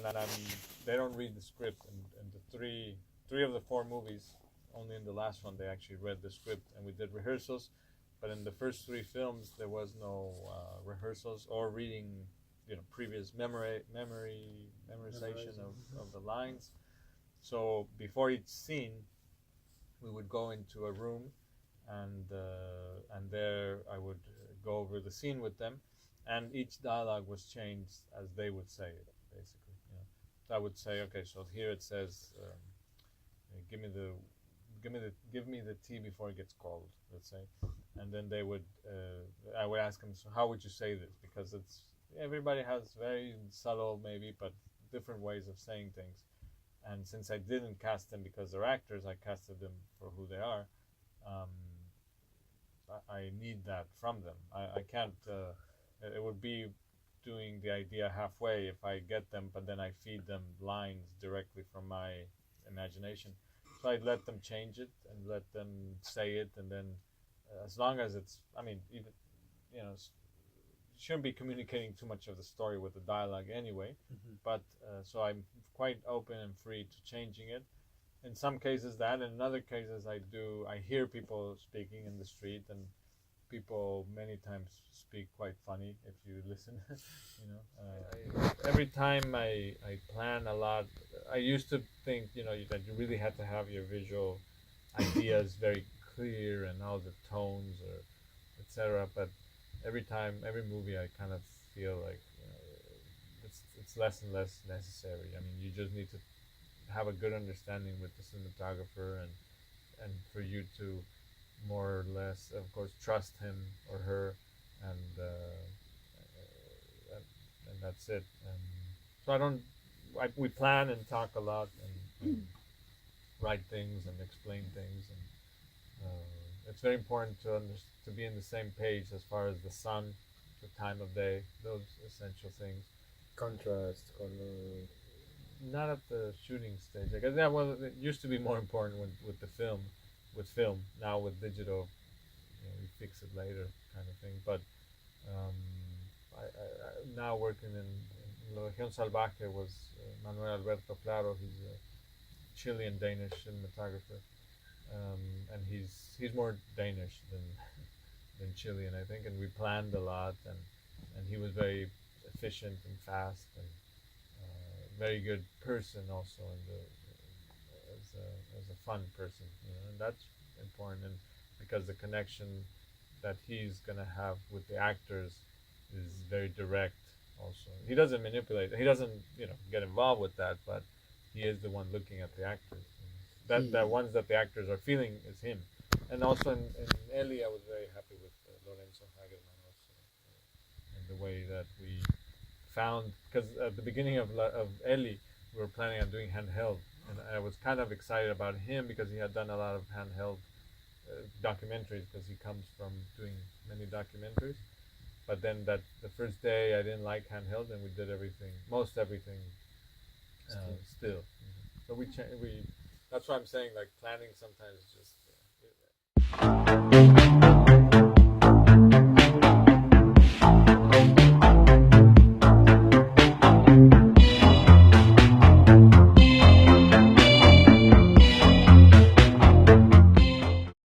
when they don't read the script, and the three of the 4 movies, only in the last one they actually read the script, and we did rehearsals. But in the first 3 films, there was no rehearsals or reading, previous memorization of the lines. So before each scene, we would go into a room, and there I would go over the scene with them, and each dialogue was changed as they would say it, basically. So I would say, okay, so here it says, give me the tea before it gets cold, let's say, and then they would, I would ask them, so how would you say this? Because everybody has very subtle, maybe, but different ways of saying things. And since I didn't cast them because they're actors, I casted them for who they are. I need that from them. I can't. It would be doing the idea halfway if I get them, but then I feed them lines directly from my imagination. So I'd let them change it and let them say it, and then as long as it's, even, shouldn't be communicating too much of the story with the dialogue anyway. But so I'm quite open and free to changing it. In some cases that, in other cases I hear people speaking in the street, and people many times speak quite funny if you listen. Every time I plan a lot, I used to think, that you really had to have your visual ideas very clear and all the tones, or etc. But every movie, I kind of feel like it's less and less necessary. You just need to have a good understanding with the cinematographer, and for you to more or less, of course, trust him or her, and that's it. So we plan and talk a lot, and write things and explain things, and it's very important to be in the same page as far as the sun, the time of day, those essential things. Contrast, color. Not at the shooting stage, I guess. Yeah, well, it used to be more important with film. Now with digital, you fix it later, kind of thing. But I now working in La Región Salvaje was Manuel Alberto Claro. He's a Chilean Danish cinematographer, and he's more Danish than Chilean, I think. And we planned a lot, and he was very efficient and fast, and very good person also, as a fun person, and that's important. And because the connection that he's gonna have with the actors is very direct. Also, he doesn't manipulate. He doesn't, get involved with that, but he is the one looking at the actors. That ones that the actors are feeling is him. And also in Heli, I was very happy with Lorenzo Hagerman also, and the way that we found, because at the beginning of Heli, we were planning on doing handheld, and I was kind of excited about him because he had done a lot of handheld documentaries, because he comes from doing many documentaries. But then the first day I didn't like handheld, and we did most everything still. So we that's why I'm saying, like, planning sometimes just